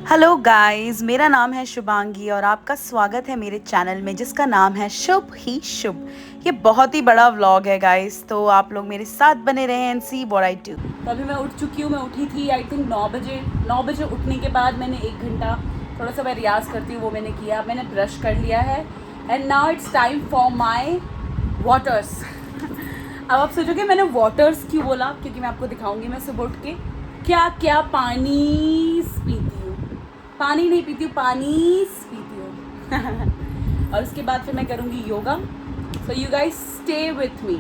Hello guys, मेरा नाम है शुभांगी और आपका स्वागत है मेरे चैनल में जिसका नाम है शुभ ही शुभ। ये बहुत ही बड़ा व्लॉग है गाइस, तो आप लोग मेरे साथ बने रहें and see what I do. तो अभी मैं उठ चुकी हूँ। मैं उठी थी आई थिंक 9 बजे उठने के बाद मैंने 1 घंटा थोड़ा सा मैं रियाज़ करती हूँ, वो मैंने किया। मैंने ब्रश कर लिया है and now it's time for my waters. अब आप सोचोगे मैंने वाटर्स क्यों बोला, क्योंकि मैं आपको दिखाऊंगी मैं सुबह उठ के क्या क्या पानी पीती हूँ। पानी नहीं पीती हूँ, पानी पीती हूँ। और उसके बाद फिर मैं करूँगी yoga. So you guys stay with me.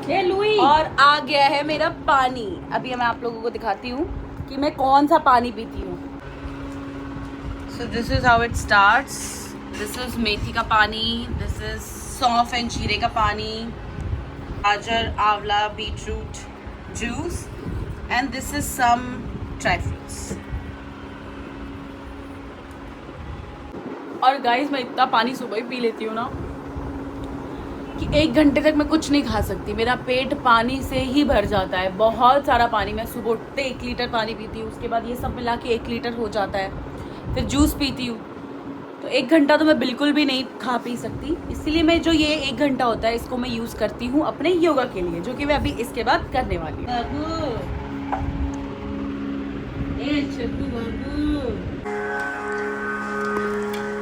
ये लुई और आ गया है मेरा पानी। अभी मैं आप लोगों को दिखाती हूँ कि मैं कौन सा पानी पीती हूँ। So this is how it starts. This is मेथी का पानी, दिस इज सौंफ एंड जीरे का पानी, गाजर आंवला beetroot juice and this is some dry fruits. और गाइस मैं इतना पानी सुबह ही पी लेती हूँ ना कि 1 घंटे तक मैं कुछ नहीं खा सकती। मेरा पेट पानी से ही भर जाता है। बहुत सारा पानी। मैं सुबह उठते 1 लीटर पानी पीती हूँ, उसके बाद ये सब मिला के 1 लीटर हो जाता है। फिर जूस पीती हूँ। तो 1 घंटा तो मैं बिल्कुल भी नहीं खा पी सकती। इसीलिए मैं जो ये 1 घंटा होता है इसको मैं यूज़ करती हूँ अपने योगा के लिए, जो कि मैं अभी इसके बाद करने वाली हूँ।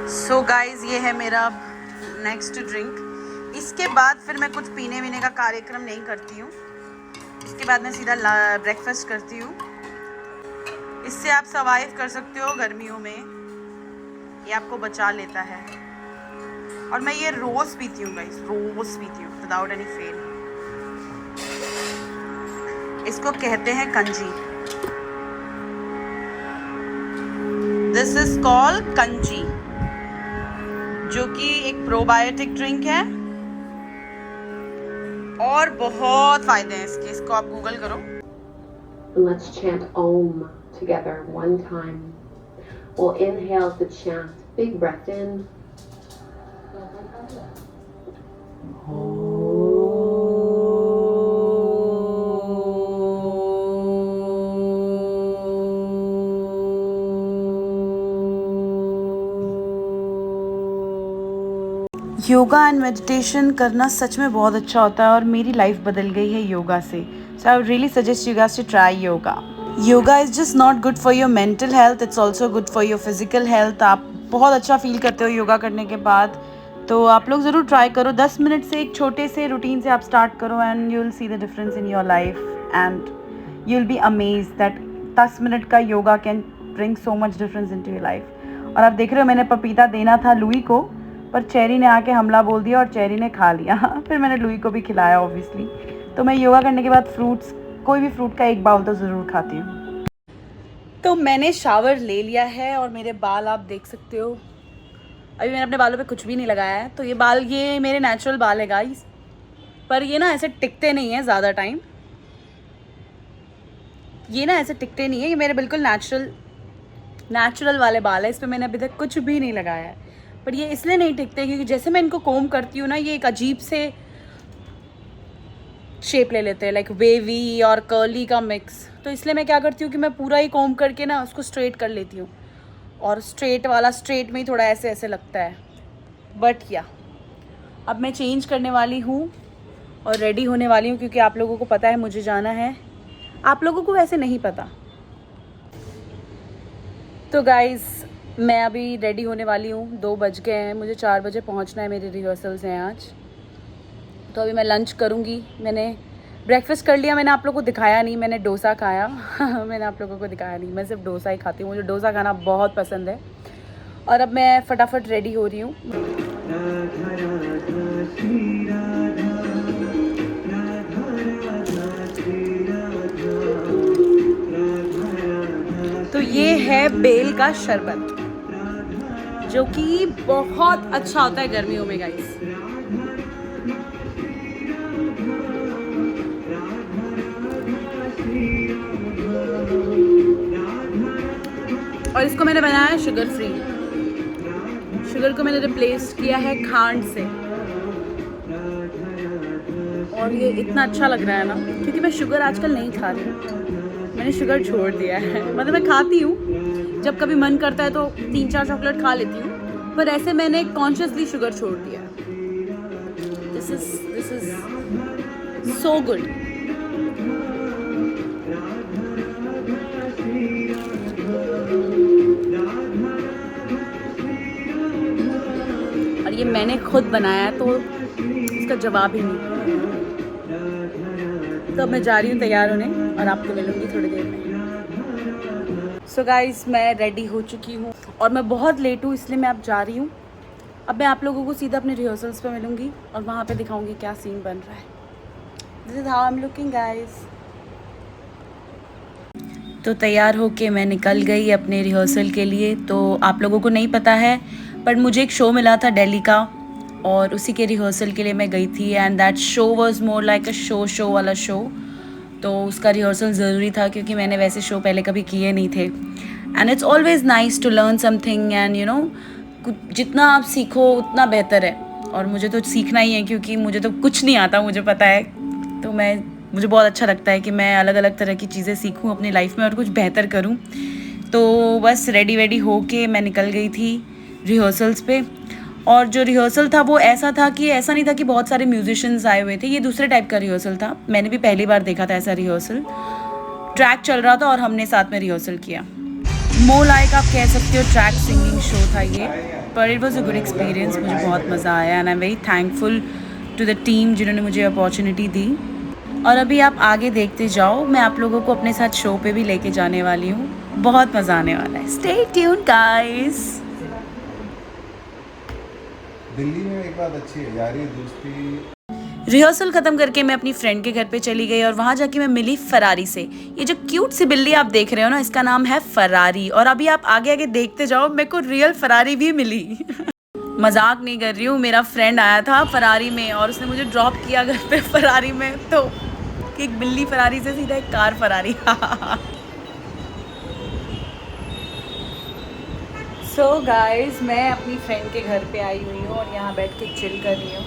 सो गाइज ये है मेरा नेक्स्ट ड्रिंक। इसके बाद फिर मैं कुछ पीने वीने का कार्यक्रम नहीं करती हूँ। इसके बाद मैं सीधा ब्रेकफास्ट करती हूँ। इससे आप सर्वाइव कर सकते हो गर्मियों में, ये आपको बचा लेता है। और मैं ये रोज़ पीती हूँ गाइस, रोज़ पीती हूँ विदाउट एनी फेल। इसको कहते हैं कंजी। दिस इज कॉल्ड कंजी, जो कि एक प्रोबायोटिक ड्रिंक है और बहुत फायदे हैं इसके। इसको आप गूगल करो। Let's chant Om together one time. We'll inhale the chant. Big breath in. Yoga and meditation करना सच में बहुत अच्छा होता है और मेरी लाइफ बदल गई है योगा से। So I would really suggest you guys to try yoga. Yoga is just not good for your mental health, it's also good for your physical health. आप बहुत अच्छा फील करते हो योगा करने के बाद, तो आप लोग ज़रूर ट्राई करो। 10 मिनट से एक छोटे से रूटीन से आप स्टार्ट करो and you will see the difference in your life and you will be amazed that 10 minute का yoga can bring so much difference into your life. और आप देख रहे हो मैंने पपीता देना था लुई को, पर चेरी ने आके हमला बोल दिया और चेरी ने खा लिया। फिर मैंने लुई को भी खिलाया ऑब्वियसली। तो मैं योगा करने के बाद फ्रूट्स, कोई भी फ्रूट का एक बाउल तो ज़रूर खाती हूँ। तो मैंने शावर ले लिया है और मेरे बाल आप देख सकते हो। अभी मैंने अपने बालों पे कुछ भी नहीं लगाया है। तो ये बाल, ये मेरे नेचुरल बाल है गाइस, पर ये ना ऐसे टिकते नहीं हैं ज़्यादा टाइम। ये ना ऐसे टिकते नहीं है, ये मेरे बिल्कुल नेचुरल वाले बाल है। इस पर मैंने अभी तक कुछ भी नहीं लगाया है। पर ये इसलिए नहीं टिकते क्योंकि जैसे मैं इनको कोम करती हूँ ना, ये एक अजीब से शेप ले लेते हैं, लाइक वेवी और कर्ली का मिक्स। तो इसलिए मैं क्या करती हूँ कि मैं पूरा ही कोम करके ना उसको स्ट्रेट कर लेती हूँ। और स्ट्रेट वाला स्ट्रेट में ही थोड़ा ऐसे ऐसे लगता है। बट या अब मैं चेंज करने वाली हूँ और रेडी होने वाली हूँ, क्योंकि आप लोगों को पता है मुझे जाना है, आप लोगों को वैसे नहीं पता। तो गाइज़ मैं अभी रेडी होने वाली हूँ। 2 बज गए हैं, मुझे 4 बजे पहुँचना है, मेरे रिहर्सल्स हैं आज। तो अभी मैं लंच करूँगी। मैंने ब्रेकफास्ट कर लिया, मैंने आप लोगों को दिखाया नहीं, मैंने डोसा खाया। मैंने आप लोगों को दिखाया नहीं, मैं सिर्फ डोसा ही खाती हूँ, मुझे डोसा खाना बहुत पसंद है। और अब मैं फटाफट रेडी हो रही हूँ। तो ये है बेल का शरबत, जो कि बहुत अच्छा होता है गर्मियों में गाइस। और इसको मैंने बनाया है शुगर फ्री। शुगर को मैंने रिप्लेस किया है खांड से। और और ये इतना अच्छा लग रहा है ना, क्योंकि मैं शुगर आजकल नहीं खा रही हूँ, मैंने शुगर छोड़ दिया है। मतलब मैं खाती हूँ, जब कभी मन करता है तो 3-4 चॉकलेट खा लेती हूँ, पर ऐसे मैंने कॉन्शियसली शुगर छोड़ दिया है। This is so good. और ये मैंने खुद बनाया तो इसका जवाब ही नहीं। तो अब मैं जा रही हूँ तैयार होने और आपको मिलूंगी थोड़ी देर में। सो गाइस, मैं रेडी हो चुकी हूँ और मैं बहुत लेट हूँ, इसलिए मैं अब जा रही हूँ। अब मैं आप लोगों को सीधा अपने रिहर्सल्स पे मिलूंगी और वहाँ पे दिखाऊंगी क्या सीन बन रहा है। This is how I am looking guys. तो तैयार होके मैं निकल गई अपने रिहर्सल के लिए। तो आप लोगों को नहीं पता है, बट मुझे एक शो मिला था दिल्ली का और उसी के रिहर्सल के लिए मैं गई थी। And that show was more like a show वाला शो। तो उसका रिहर्सल ज़रूरी था क्योंकि मैंने वैसे शो पहले कभी किए नहीं थे। And it's always nice to learn something and you know, जितना आप सीखो उतना बेहतर है। और मुझे तो सीखना ही है क्योंकि मुझे तो कुछ नहीं आता, मुझे पता है। तो मुझे बहुत अच्छा लगता है कि मैं अलग अलग तरह की चीज़ें सीखूं अपनी लाइफ में और कुछ बेहतर करूं। तो बस रेडी हो के मैं निकल गई थी रिहर्सल्स पे। और जो रिहर्सल था वो ऐसा नहीं था कि बहुत सारे म्यूजिशियंस आए हुए थे। ये दूसरे टाइप का रिहर्सल था, मैंने भी पहली बार देखा था ऐसा रिहर्सल। ट्रैक चल रहा था और हमने साथ में रिहर्सल किया। मोर लाइक आप कह सकते हो ट्रैक सिंगिंग शो था ये, पर it was a good experience. मुझे बहुत मज़ा आया and I am very thankful to the team जिन्होंने मुझे अपॉर्चुनिटी दी। और अभी आप आगे देखते जाओ, मैं आप लोगों को अपने साथ शो पे भी लेके जाने वाली हूँ। बहुत मज़ा आने वाला है। Stay tuned guys. दिल्ली में एक बात अच्छी है, यारी दोस्ती। रिहर्सल ख़त्म करके मैं अपनी फ्रेंड के घर पे चली गई और वहाँ जाके मैं मिली फरारी से। ये जो क्यूट सी बिल्ली आप देख रहे हो ना, इसका नाम है फरारी। और अभी आप आगे आगे देखते जाओ, मेरे को रियल फरारी भी मिली। मजाक नहीं कर रही हूँ, मेरा फ्रेंड आया था फरारी में और उसने मुझे ड्रॉप किया घर पे फरारी में। तो एक बिल्ली फरारी से सीधा एक कार फरारी। सो गाइस, मैं अपनी फ्रेंड के घर पे आई हुई हूँ और यहाँ बैठ के चिल कर रही हूँ।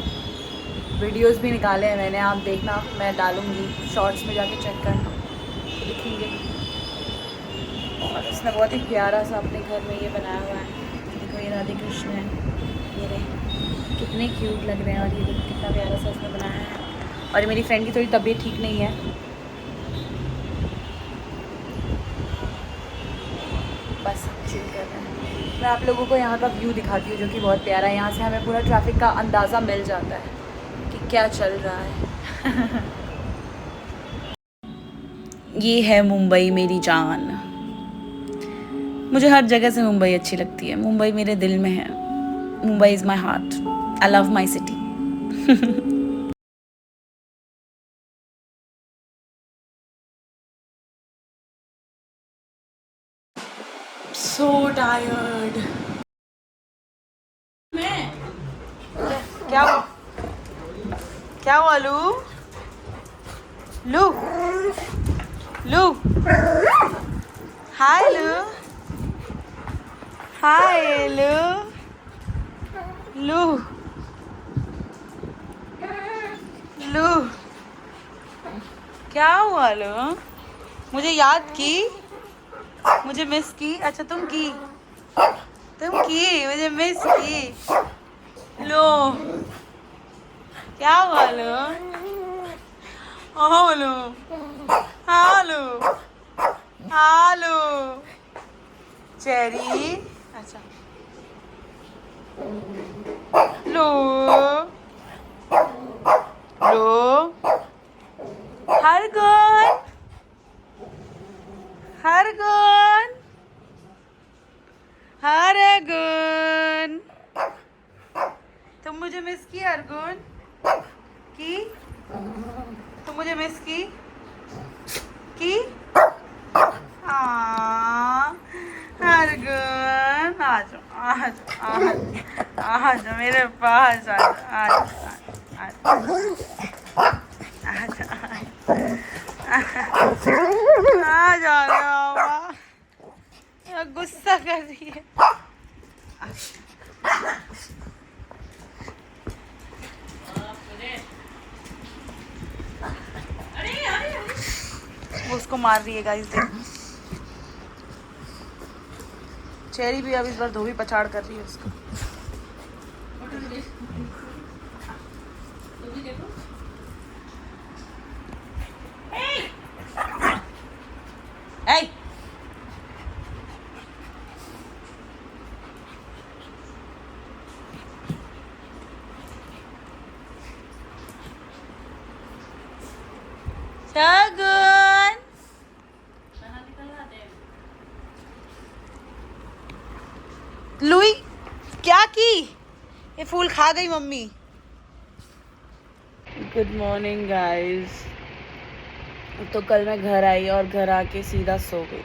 वीडियोस भी निकाले हैं मैंने, आप देखना, मैं डालूँगी शॉर्ट्स में, जाके चेक करना, दिखेंगे। और उसने बहुत ही प्यारा सा अपने घर में ये बनाया हुआ है। देखो ये राधे कृष्ण है, ये रहे, कितने क्यूट लग रहे हैं। और ये देखो कितना प्यारा सा उसने बनाया है। और मेरी फ्रेंड की थोड़ी तबीयत ठीक नहीं है, बस चिल कर रहे हैं। मैं आप लोगों को यहाँ का व्यू दिखाती हूँ जो कि बहुत प्यारा है। यहाँ से हमें पूरा ट्रैफिक का अंदाज़ा मिल जाता है कि क्या चल रहा है। ये है मुंबई मेरी जान। मुझे हर जगह से मुंबई अच्छी लगती है। मुंबई मेरे दिल में है। Mumbai is my heart. I love my city. So tired. क्या हुआ लू? लू हाय लू, हाय लू, लू लू क्या हुआ लू? मुझे याद की, मुझे मिस की। अच्छा तुम की, मुझे मिस की। लो क्या हुआ लो? ओह लो, हालो हालो चेरी। अच्छा लो लो हरगुन, हरगुन, हरगुन, तुम मुझे मिस की हरगुन? की तुम मुझे मिस की? हरगुन आ जाओ मेरे पास, आ जाओ। गुस्सा कर रही है। वो उसको मार रही है गाइस, देखो। चेरी भी अब इस बार धोबी पछाड़ कर रही है उसको। Hey! Shagun! लुई, क्या की? ये फूल खा गई मम्मी। Good morning guys. तो कल मैं घर आई और घर आके सीधा सो गई।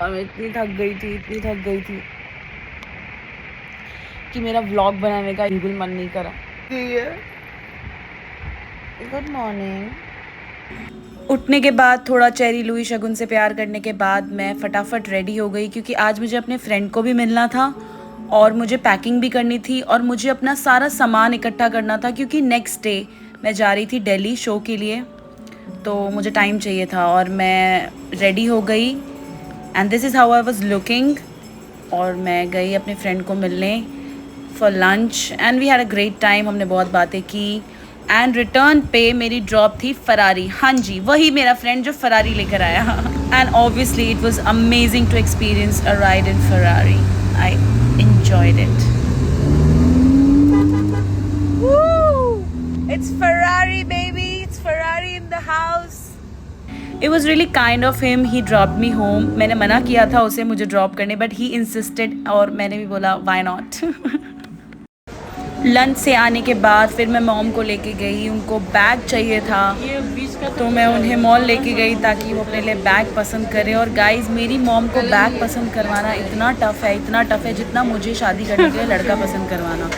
और मैं इतनी थक गई थी कि मेरा व्लॉग बनाने का बिल्कुल मन नहीं करा। Good morning. उठने के बाद थोड़ा चेरी लुई शगुन से प्यार करने के बाद मैं फटाफट रेडी हो गई, क्योंकि आज मुझे अपने फ्रेंड को भी मिलना था और मुझे पैकिंग भी करनी थी और मुझे अपना सारा सामान इकट्ठा करना था, क्योंकि नेक्स्ट डे मैं जा रही थी दिल्ली शो के लिए। तो मुझे टाइम चाहिए था और मैं रेडी हो गई and this is how I was looking. और मैं गई अपने फ्रेंड को मिलने for lunch and we had a great time. हमने बहुत बातें की एंड रिटर्न पे मेरी ड्रॉप थी फरारी। हाँ जी, वही मेरा फ्रेंड जो फरारी लेकर आया। And obviously it was amazing to experience a ride in Ferrari. I enjoyed it. Woo! It's Ferrari, baby. It's Ferrari in the house. It was really kind of him. He dropped me home. मैंने मना किया था उसे मुझे drop करने, but he insisted और मैंने भी बोला why not. लंच से आने के बाद फिर मैं मॉम को लेके गई, उनको बैग चाहिए था तो मैं उन्हें मॉल लेके गई ताकि वो अपने लिए बैग पसंद करें। और गाइस, मेरी मॉम को बैग पसंद करवाना इतना टफ़ है जितना मुझे शादी करने के लिए लड़का पसंद करवाना।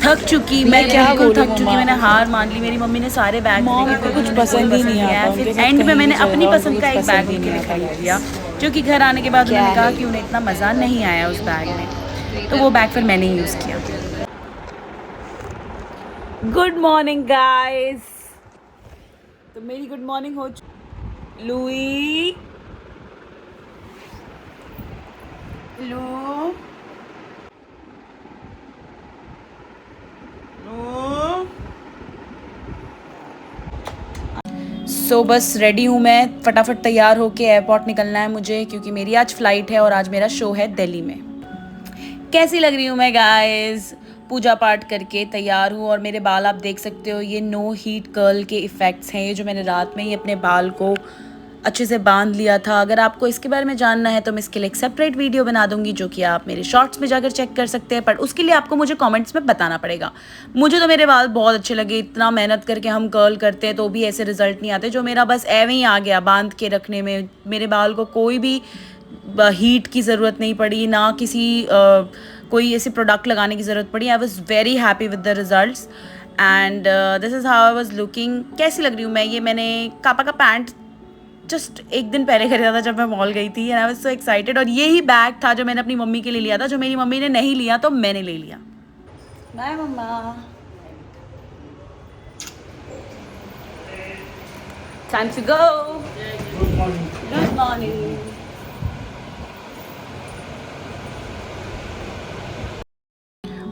थक चुकी मैं, बिल्कुल थक चुकी, मैंने हार मान ली। मेरी मम्मी ने सारे बैग लेके कुछ पसंद ही नहीं आया। फिर एंड में मैंने अपनी पसंद का एक बैग उनके लिए खरीद लिया, जो कि घर आने के बाद उन्होंने कहा कि उन्हें इतना मज़ा नहीं आया उस बैग में, तो वो बैग फिर मैंने यूज़ किया। Good morning guys. तो मेरी गुड मॉर्निंग हो चुकी। लुई, लू, सो बस रेडी हूँ मैं, फटाफट तैयार होके एयरपोर्ट निकलना है मुझे, क्योंकि मेरी आज फ़्लाइट है और आज मेरा शो है दिल्ली में। कैसी लग रही हूँ मैं गाइस? पूजा पाठ करके तैयार हूँ और मेरे बाल आप देख सकते हो, ये नो हीट कर्ल के इफ़ेक्ट्स हैं। ये जो मैंने रात में ही अपने बाल को अच्छे से बांध लिया था। अगर आपको इसके बारे में जानना है तो मैं इसके लिए एक सेपरेट वीडियो बना दूंगी, जो कि आप मेरे शॉर्ट्स में जाकर चेक कर सकते हैं, पर उसके लिए आपको मुझे कमेंट्स में बताना पड़ेगा। मुझे तो मेरे बाल बहुत अच्छे लगे। इतना मेहनत करके हम कर्ल करते हैं तो भी ऐसे रिजल्ट नहीं आते, जो मेरा बस एवं ही आ गया बांध के रखने में। मेरे बाल को कोई भी हीट की ज़रूरत नहीं पड़ी, ना किसी कोई ऐसे प्रोडक्ट लगाने की ज़रूरत पड़ी। I was very happy with the results and this is how I was looking. कैसी लग रही हूँ मैं? ये मैंने कापा का पैंट जस्ट एक दिन पहले खरीदा था जब मैं मॉल गई थी and I was so excited. और यही बैग था जो मैंने अपनी मम्मी के लिए लिया था, जो मेरी मम्मी ने नहीं लिया तो मैंने ले लिया। बाय मम्मा। Time to go. Good morning.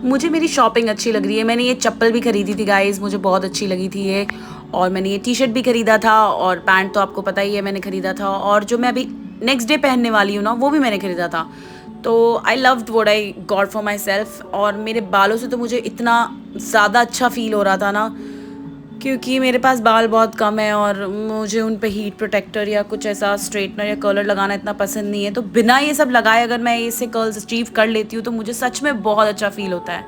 मुझे मेरी शॉपिंग अच्छी लग रही है। मैंने ये चप्पल भी खरीदी थी गाइस, मुझे बहुत अच्छी लगी थी ये। और मैंने ये टी शर्ट भी ख़रीदा था और पैंट तो आपको पता ही है मैंने ख़रीदा था। और जो मैं अभी नेक्स्ट डे पहनने वाली हूँ ना, वो भी मैंने ख़रीदा था। तो I loved what I got for my self. और मेरे बालों से तो मुझे इतना ज़्यादा अच्छा फ़ील हो रहा था ना, क्योंकि मेरे पास बाल बहुत कम है और मुझे उन पे हीट प्रोटेक्टर या कुछ ऐसा स्ट्रेटनर या कर्लर लगाना इतना पसंद नहीं है। तो बिना ये सब लगाए अगर मैं इससे कर्ल्स अचीव कर लेती हूँ तो मुझे सच में बहुत अच्छा फ़ील होता है।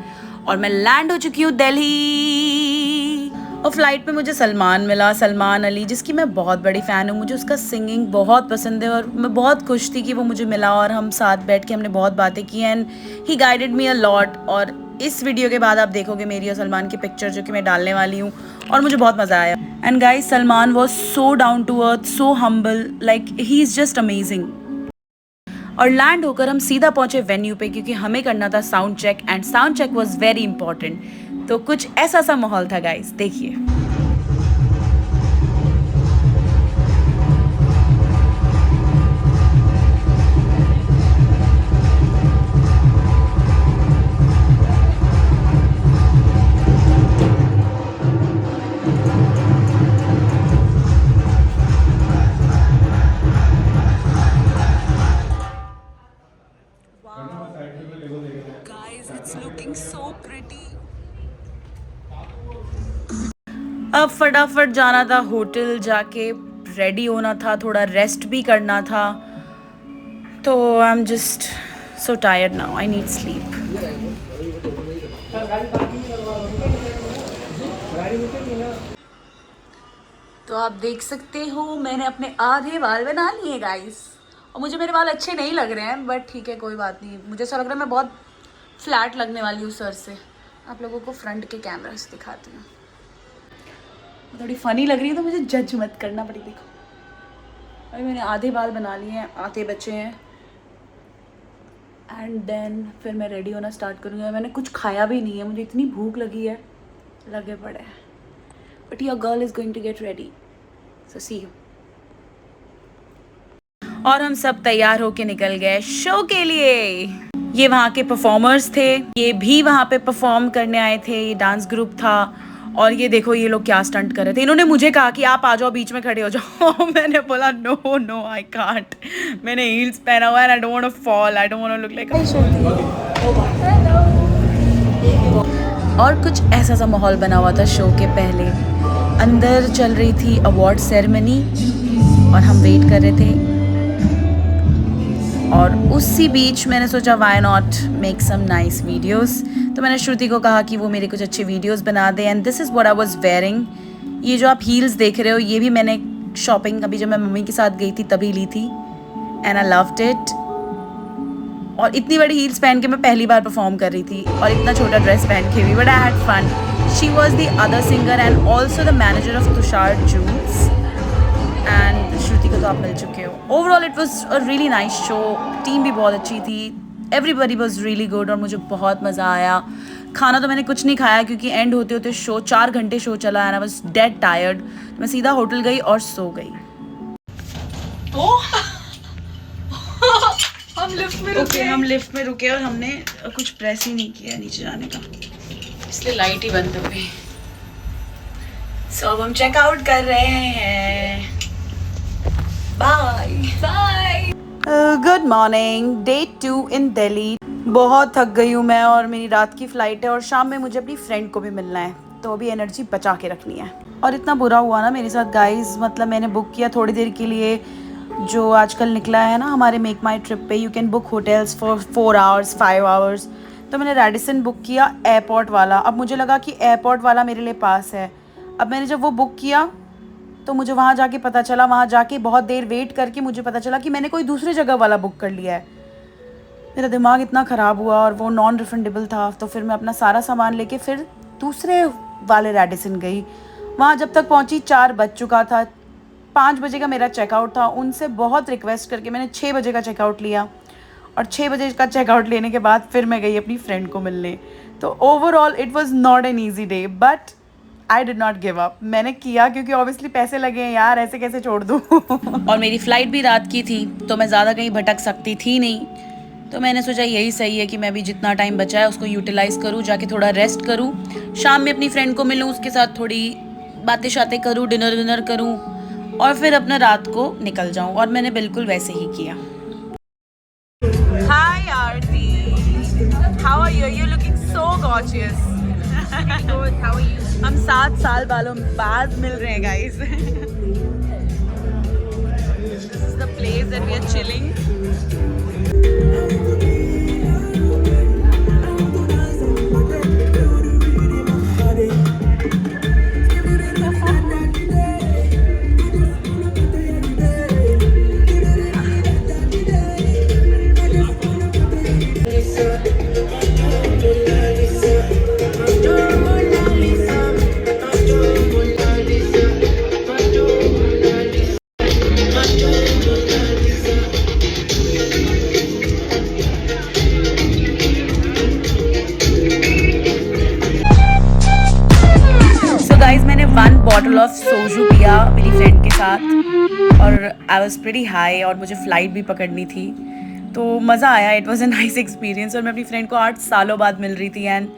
और मैं लैंड हो चुकी हूँ दिल्ली। और फ्लाइट में मुझे सलमान मिला, सलमान अली, जिसकी मैं बहुत बड़ी फ़ैन हूँ। मुझे उसका सिंगिंग बहुत पसंद है और मैं बहुत खुश थी कि वो मुझे मिला और हम साथ बैठ के हमने बहुत बातें की and he guided me a lot. और इस वीडियो के बाद आप देखोगे मेरी और सलमान की पिक्चर जो कि मैं डालने वाली हूँ और मुझे बहुत मज़ा आया। And guys, Salman was so down to earth, so humble, like he is just amazing. और लैंड होकर हम सीधा पहुंचे वेन्यू पे क्योंकि हमें करना था sound check and sound check was very important. तो कुछ ऐसा सा माहौल था गाइस, देखिए। Guys, it's looking so pretty. अब फटाफट जाना था होटल, जाके रेडी होना था, थोड़ा रेस्ट भी करना था। तो I am just so tired now, I need sleep. तो आप देख सकते हो मैंने अपने आधे बाल बना लिए गाइस, और मुझे मेरे बाल अच्छे नहीं लग रहे हैं, बट ठीक है कोई बात नहीं। मुझे ऐसा लग रहा है मैं बहुत फ्लैट लगने वाली हूँ सर से। आप लोगों को फ्रंट के कैमरा से दिखाती हूँ, थोड़ी फ़नी लग रही है तो मुझे जज मत करना पड़ी। देखो अभी मैंने आधे बाल बना लिए हैं, आधे बचे हैं, एंड देन फिर मैं रेडी होना स्टार्ट करूँगी। मैंने कुछ खाया भी नहीं है, मुझे इतनी भूख लगी है, लगे पड़े हैं। But your girl is going to get ready, so see you. और हम सब तैयार होके निकल गए शो के लिए। ये वहाँ के परफॉर्मर्स थे, ये भी वहाँ पे परफॉर्म करने आए थे, ये डांस ग्रुप था। और ये देखो ये लोग क्या स्टंट कर रहे थे। इन्होंने मुझे कहा कि आप आ जाओ, बीच में खड़े हो जाओ। मैंने बोला नो नो आई कांट, मैंने हील्स पहना हुआ है, I don't want to fall, I don't want to look like. और कुछ ऐसा सा माहौल बना हुआ था शो के पहले। अंदर चल रही थी अवार्ड सेरेमनी और हम वेट कर रहे थे। और उसी बीच मैंने सोचा why not make some nice videos. तो मैंने श्रुति को कहा कि वो मेरे कुछ अच्छे वीडियोस बना दे, and this is what I was wearing. ये जो आप हील्स देख रहे हो, ये भी मैंने शॉपिंग अभी जब मैं मम्मी के साथ गई थी तभी ली थी, एंड आई लव्ड इट। और इतनी बड़ी हील्स पहन के मैं पहली बार परफॉर्म कर रही थी, और इतना छोटा ड्रेस पहन के भी, but I had fun. She was the other singer and also the manager of Tushar Jules, and Shruti को तो आप मिल चुके हो। Overall it was a really nice show, team भी बहुत अच्छी थी, एवरीबडी वॉज रियली गुड, और मुझे बहुत मज़ा आया। खाना तो मैंने कुछ नहीं खाया क्योंकि एंड होते होते शो 4 घंटे शो चला, and I was dead tired. मैं सीधा होटल गई और सो गई। हम लिफ्ट में रुके और हमने कुछ प्रेस ही नहीं किया नीचे जाने का, इसलिए लाइट ही बंद हो गई। सो अब हम चेकआउट कर रहे हैं। Bye bye. Good morning, day 2 in Delhi. बहुत थक गई हूँ मैं, और मेरी रात की फ़्लाइट है, और शाम में मुझे अपनी फ्रेंड को भी मिलना है, तो अभी एनर्जी बचा के रखनी है। और इतना बुरा हुआ ना मेरे साथ गाइस, मतलब मैंने बुक किया थोड़ी देर के लिए, जो आजकल निकला है ना हमारे मेक माई ट्रिप पे, you can book hotels for 4 hours 5 hours. तो मैंने रेडिसन बुक किया, एयरपोर्ट वाला। अब मुझे लगा कि एयरपोर्ट वाला मेरे लिए पास है। अब मैंने जब वो बुक किया तो मुझे वहाँ जाके पता चला, वहाँ जाके बहुत देर वेट करके मुझे पता चला कि मैंने कोई दूसरी जगह वाला बुक कर लिया है। मेरा दिमाग इतना ख़राब हुआ, और वो नॉन रिफंडेबल था। तो फिर मैं अपना सारा सामान लेके फिर दूसरे वाले रेडिसन गई। वहाँ जब तक पहुँची 4 बज चुका था, 5 बजे का मेरा चेकआउट था। उनसे बहुत रिक्वेस्ट करके मैंने 6 बजे का चेकआउट लिया, और 6 बजे का चेकआउट लेने के बाद फिर मैं गई अपनी फ्रेंड को मिलने। तो overall it was not an easy day, but I did not give up. मैंने किया क्योंकि ऑब्वियसली पैसे लगे हैं यार, ऐसे कैसे छोड़ दूँ। और मेरी फ़्लाइट भी रात की थी, तो मैं ज़्यादा कहीं भटक सकती थी नहीं। तो मैंने सोचा यही सही है कि मैं भी जितना टाइम बचा है उसको यूटिलाइज़ करूँ, जाके थोड़ा रेस्ट करूँ, शाम में अपनी फ्रेंड को मिलूँ, उसके साथ थोड़ी बातें शातें करूँ, डिनर करूँ, और फिर अपना रात को निकल जाऊँ। और मैंने बिल्कुल वैसे ही किया। Hi Aarti, how are you? You looking so gorgeous. हम 7 साल बाद मिल रहे हैं guys. This is the place that we are chilling. Bottle of soju पिया मेरी फ्रेंड के साथ और आई वॉज प्रीटी हाई और मुझे फ़्लाइट भी पकड़नी थी, तो मज़ा आया। It was a nice experience और मैं अपनी फ्रेंड को 8 सालों बाद मिल रही थी एंड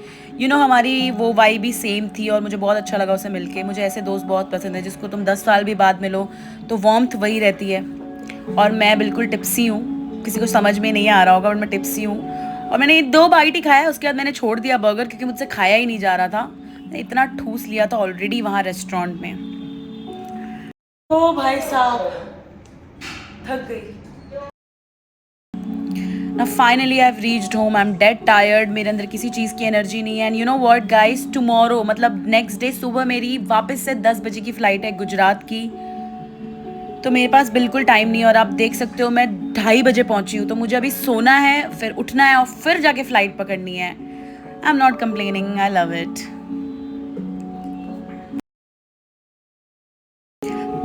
यू नो हमारी वो वाइब भी सेम थी और मुझे बहुत अच्छा लगा उसे मिलके। मुझे ऐसे दोस्त बहुत पसंद है जिसको तुम 10 साल भी बाद मिलो तो वार्मथ वही रहती है। और मैं बिल्कुल टिप्सी हूँ, किसी को समझ में नहीं आ रहा होगा बट मैं टिप्सी हूँ और मैंने 2 बाइट ही खाया, उसके बाद मैंने छोड़ दिया बर्गर क्योंकि मुझसे खाया ही नहीं जा रहा था। मैंने इतना ठूस लिया था ऑलरेडी वहाँ रेस्टोरेंट में। तो भाई साहब थक गई। Now finally I've reached home. I'm dead tired. मेरे अंदर किसी चीज़ की एनर्जी नहीं है and you know what guys, tomorrow मतलब नेक्स्ट डे सुबह मेरी वापस से 10 बजे की फ़्लाइट है गुजरात की, तो मेरे पास बिल्कुल टाइम नहीं है। और आप देख सकते हो मैं 2:30 बजे पहुंची हूँ, तो मुझे अभी सोना है, फिर उठना है और फिर जाके फ़्लाइट पकड़नी है। I am not complaining, I love it.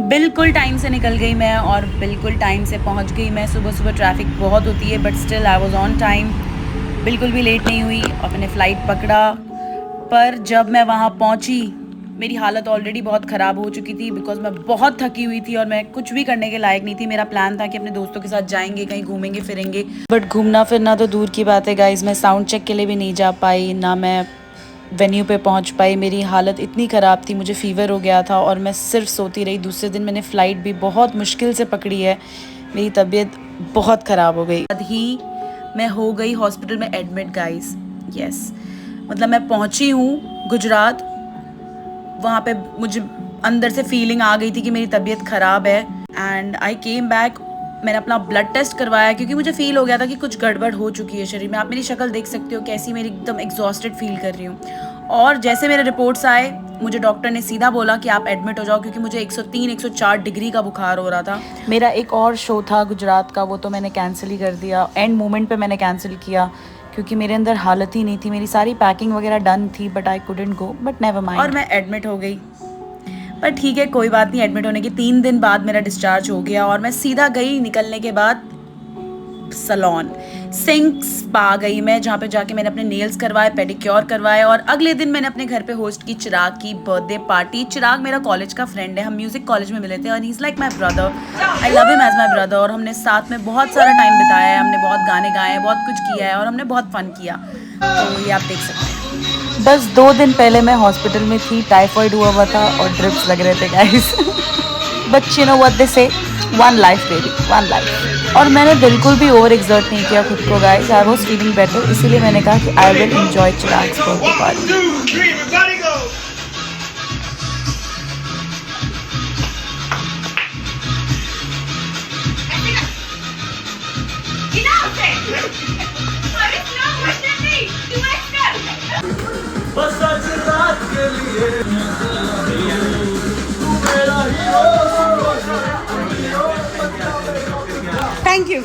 बिल्कुल टाइम से निकल गई मैं और बिल्कुल टाइम से पहुंच गई मैं। सुबह सुबह ट्रैफिक बहुत होती है but still I was on time, बिल्कुल भी लेट नहीं हुई और मैंने फ़्लाइट पकड़ा। पर जब मैं वहाँ पहुँची मेरी हालत ऑलरेडी बहुत ख़राब हो चुकी थी बिकॉज मैं बहुत थकी हुई थी और मैं कुछ भी करने के लायक नहीं थी। मेरा प्लान था कि अपने दोस्तों के साथ जाएंगे, कहीं घूमेंगे फिरेंगे, बट घूमना फिरना तो दूर की बात है गाइज़। मैं साउंड चेक के लिए भी नहीं जा पाई, ना मैं वेन्यू पे पहुंच पाई। मेरी हालत इतनी ख़राब थी, मुझे फ़ीवर हो गया था और मैं सिर्फ सोती रही। दूसरे दिन मैंने फ़्लाइट भी बहुत मुश्किल से पकड़ी है, मेरी तबीयत बहुत ख़राब हो गई। बाद ही मैं हो गई हॉस्पिटल में एडमिट गाइस। यस, मतलब मैं पहुंची हूँ गुजरात, वहाँ पे मुझे अंदर से फीलिंग आ गई थी कि मेरी तबीयत ख़राब है एंड आई केम बैक। मैंने अपना ब्लड टेस्ट करवाया क्योंकि मुझे फ़ील हो गया था कि कुछ गड़बड़ हो चुकी है शरीर में। आप मेरी शक्ल देख सकते हो कैसी मेरी एकदम एग्जॉस्टेड फील कर रही हूँ। और जैसे मेरे रिपोर्ट्स आए मुझे डॉक्टर ने सीधा बोला कि आप एडमिट हो जाओ क्योंकि मुझे 103-104 डिग्री का बुखार हो रहा था। मेरा एक और शो था गुजरात का, वो तो मैंने कैंसिल ही कर दिया। एंड मोमेंट पे मैंने कैंसिल किया क्योंकि मेरे अंदर हालत ही नहीं थी। मेरी सारी पैकिंग वगैरह डन थी but I couldn't go, but never mind. और मैं एडमिट हो गई, पर ठीक है कोई बात नहीं। एडमिट होने के 3 दिन बाद मेरा डिस्चार्ज हो गया और मैं सीधा गई निकलने के बाद सलोन सिंक स्पा गई मैं, जहाँ पे जाके मैंने अपने नेल्स करवाए, पेडिक्योर करवाए और अगले दिन मैंने अपने घर पे होस्ट की चिराग की बर्थडे पार्टी। चिराग मेरा कॉलेज का फ्रेंड है, हम म्यूज़िक कॉलेज में मिले थे और he is like my brother. I love him as my brother और हमने साथ में बहुत सारा टाइम बिताया है, हमने बहुत गाने गाए हैं, बहुत कुछ किया है और हमने बहुत फन किया। तो ये आप देख सकते हैं। बस 2 दिन पहले मैं हॉस्पिटल में थी, टाइफाइड हुआ था और ड्रिप्स लग रहे थे guys. But you know what they say, one life baby, one life. और मैंने बिल्कुल भी ओवर एक्सर्ट नहीं किया खुद को guys, I was feeling better, इसीलिए मैंने कहा कि I will enjoy Chirag's birthday party. Thank you.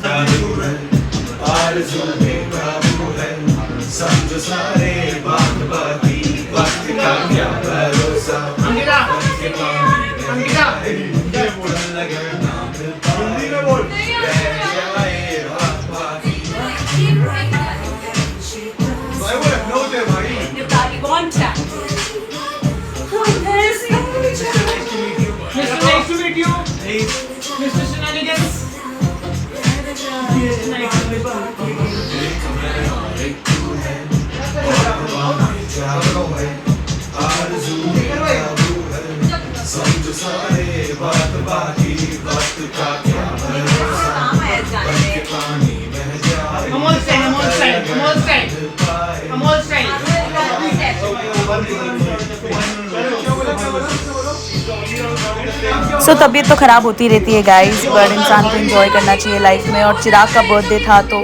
So तबीयत तो ख़राब होती रहती है गाइस, बट इंसान को एंजॉय करना चाहिए लाइफ में। और चिराग का बर्थडे था तो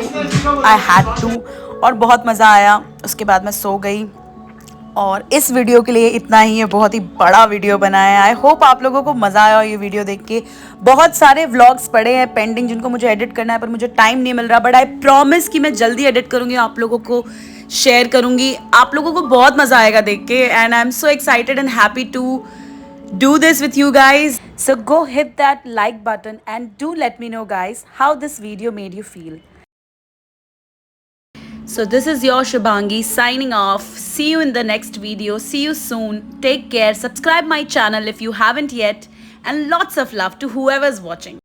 आई हैड टू, और बहुत मज़ा आया। उसके बाद मैं सो गई और इस वीडियो के लिए इतना ही है, बहुत ही बड़ा वीडियो बनाया है। आई होप आप लोगों को मज़ा आया ये वीडियो देख के। बहुत सारे व्लॉग्स पड़े हैं पेंडिंग जिनको मुझे एडिट करना है पर मुझे टाइम नहीं मिल रहा, बट आई प्रॉमिस कि मैं जल्दी एडिट करूँगी, आप लोगों को शेयर करूँगी। आप लोगों को बहुत मज़ा आएगा देख के and I am so excited and happy to do this with you guys. So go hit that like button and do let me know guys how this video made you feel. So this is your Shubhangi signing off. See you in the next video. See you soon. Take care. Subscribe my channel if you haven't yet. And lots of love to whoever's watching.